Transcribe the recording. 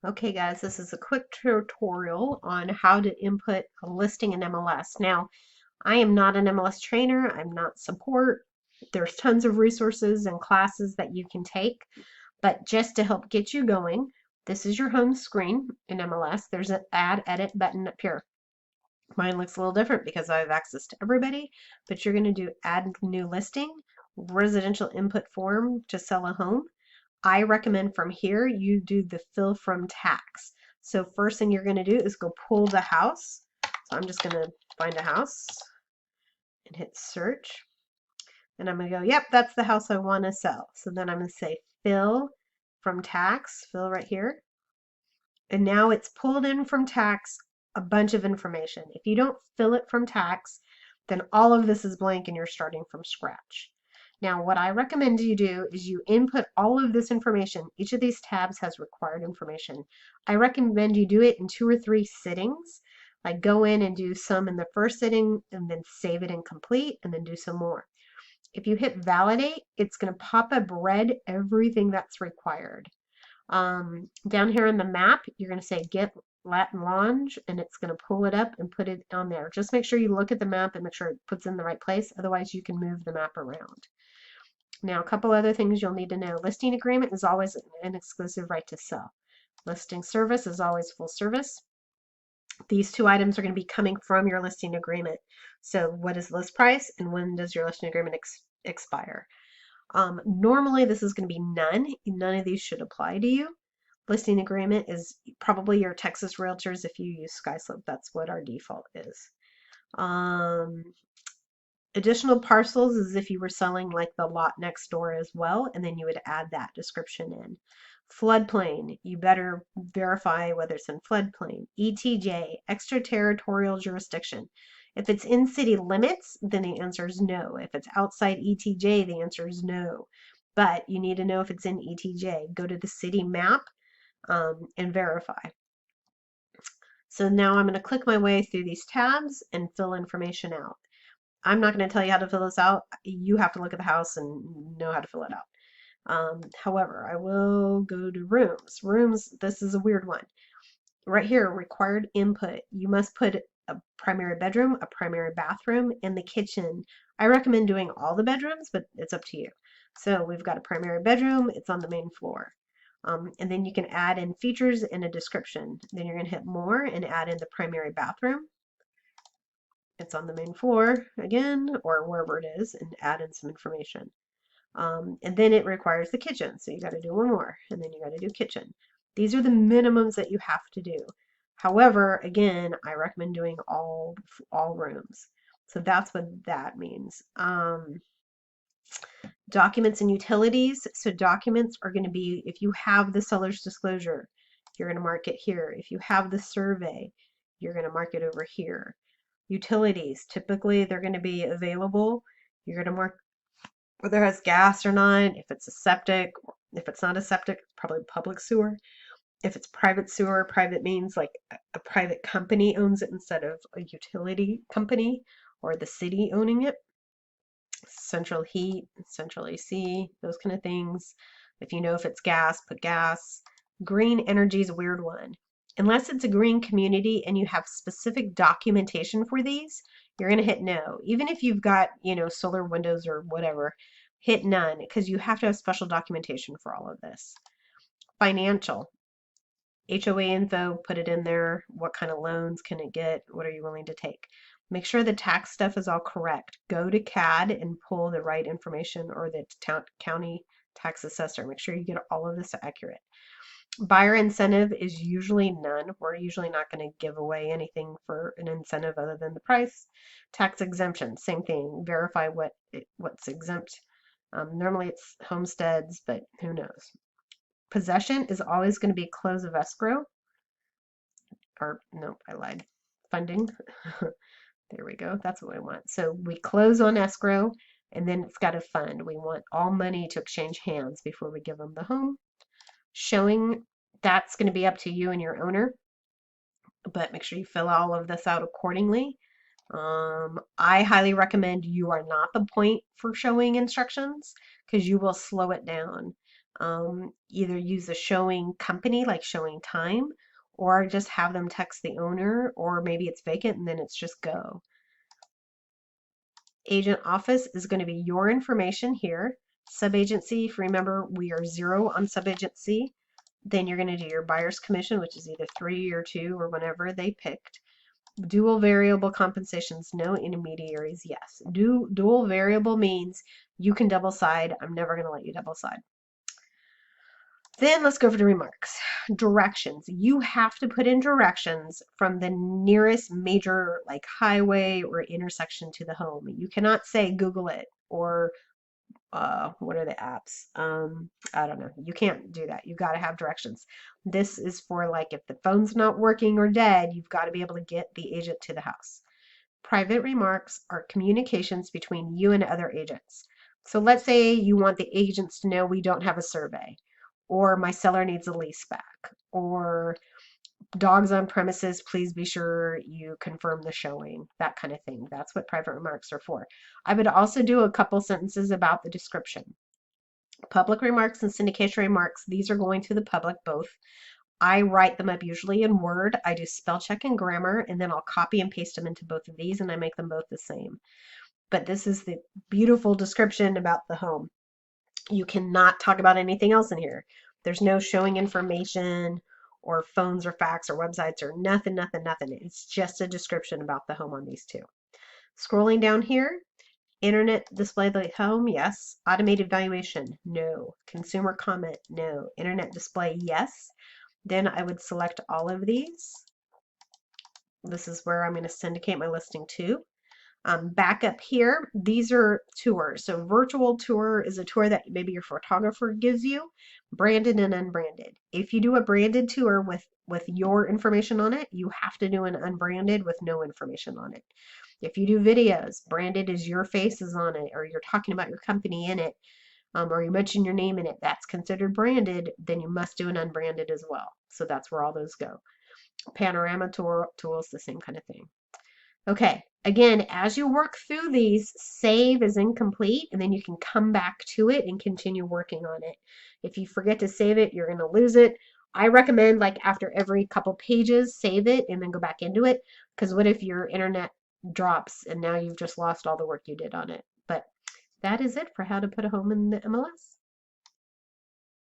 Okay guys, this is a quick tutorial on how to input a listing in MLS. Now, I am not an MLS trainer, I'm not support. There's tons of resources and classes that you can take, but just to help get you going, this is your home screen in MLS. There's an add edit button up here. Mine looks a little different because I have access to everybody, but you're going to do add new listing, residential input form to sell a home. I recommend from here you do the fill from tax. So first thing you're going to do is go pull the house. So I'm just going to find a house and hit search. And I'm going to go, yep, that's the house I want to sell. So then I'm going to say fill from tax, fill right here. And now it's pulled in from tax a bunch of information. If you don't fill it from tax, then all of this is blank and you're starting from scratch. Now, what I recommend you do is you input all of this information. Each of these tabs has required information. I recommend you do it in 2 or 3 sittings. Like go in and do some in the first sitting and then save it and complete and then do some more. If you hit validate, it's going to pop up red everything that's required. Down here in the map, you're going to say get Latin Lounge, and it's going to pull it up and put it on there. Just make sure you look at the map and make sure it puts in the right place. Otherwise, you can move the map around. Now, a couple other things you'll need to know. Listing agreement is always an exclusive right to sell. Listing service is always full service. These 2 items are going to be coming from your listing agreement. So what is list price and when does your listing agreement expire? Normally this is going to be none. None of these should apply to you. Listing agreement is probably your Texas realtors. If you use SkySlope, that's what our default is. Additional parcels is if you were selling like the lot next door as well, and then you would add that description in. Floodplain, you better verify whether it's in floodplain. ETJ, extraterritorial jurisdiction. If it's in city limits, then the answer is no. If it's outside ETJ, the answer is no. But you need to know if it's in ETJ. Go to the city map and verify. So now I'm going to click my way through these tabs and fill information out. I'm not going to tell you how to fill this out. You have to look at the house and know how to fill it out. However, I will go to rooms. Rooms, this is a weird one. Right here, required input. You must put a primary bedroom, a primary bathroom, and the kitchen. I recommend doing all the bedrooms, but it's up to you. So we've got a primary bedroom. It's on the main floor. And then you can add in features and a description. Then you're going to hit more and add in the primary bathroom. It's on the main floor again, or wherever it is, and add in some information. And then it requires the kitchen. So you got to do one more, and then you got to do kitchen. These are the minimums that you have to do. However, again, I recommend doing all rooms. So that's what that means. Documents and utilities. So documents are going to be, if you have the seller's disclosure, you're going to mark it here. If you have the survey, you're going to mark it over here. Utilities, typically they're going to be available. You're going to mark whether it has gas or not, if it's a septic, if it's not a septic, it's probably public sewer. If it's private sewer, private means like a private company owns it instead of a utility company or the city owning it. Central heat, central AC, those kind of things. If you know if it's gas, put gas. Green energy is a weird one. Unless it's a green community and you have specific documentation for these, you're going to hit no. Even if you've got, solar windows or whatever, hit none because you have to have special documentation for all of this. Financial. HOA info, put it in there. What kind of loans can it get? What are you willing to take? Make sure the tax stuff is all correct. Go to CAD and pull the right information or the county tax assessor. Make sure you get all of this accurate. Buyer incentive is usually none. We're usually not going to give away anything for an incentive other than the price. Tax exemption, same thing. Verify what's exempt. Normally it's homesteads, but who knows. Possession is always going to be close of escrow. Or no, I lied. Funding. There we go. That's what we want. So we close on escrow and then it's got to fund. We want all money to exchange hands before we give them the home. Showing, that's going to be up to you and your owner, but make sure you fill all of this out accordingly. I highly recommend you are not the point for showing instructions because you will slow it down. Either use a showing company like showing time, or just have them text the owner, or maybe it's vacant and then it's just go. Agent office is going to be your information here. Subagency, if you remember, we are 0 on subagency. Then you're going to do your buyer's commission, which is either 3 or 2 or whatever they picked. Dual variable compensations, no intermediaries, yes. Dual variable means you can double side. I'm never going to let you double side. Then let's go over to remarks. Directions. You have to put in directions from the nearest major like highway or intersection to the home. You cannot say Google it or what are the apps? I don't know. You can't do that. You've got to have directions. This is for like if the phone's not working or dead, you've got to be able to get the agent to the house. Private remarks are communications between you and other agents. So let's say you want the agents to know we don't have a survey, or my seller needs a lease back, or dogs on premises, please be sure you confirm the showing, that kind of thing. That's what private remarks are for. I would also do a couple sentences about the description. Public remarks and syndication remarks, these are going to the public both. I write them up usually in Word. I do spell check and grammar, and then I'll copy and paste them into both of these, and I make them both the same. But this is the beautiful description about the home. You cannot talk about anything else in here. There's no showing information or phones or fax or websites or nothing. It's just a description about the home on these two. Scrolling down here, internet display the home, yes. Automated valuation, no. Consumer comment, no. Internet display, yes. Then I would select all of these. This is where I'm going to syndicate my listing to. Back up here, these are tours. So virtual tour is a tour that maybe your photographer gives you, branded and unbranded. If you do a branded tour with your information on it, you have to do an unbranded with no information on it. If you do videos, branded is your face is on it, or you're talking about your company in it, or you mention your name in it, that's considered branded, then you must do an unbranded as well. So that's where all those go. Panorama tools, the same kind of thing. Okay, again, as you work through these, save as incomplete, and then you can come back to it and continue working on it. If you forget to save it, you're going to lose it. I recommend like after every couple pages, save it and then go back into it, because what if your internet drops and now you've just lost all the work you did on it? But that is it for how to put a home in the MLS.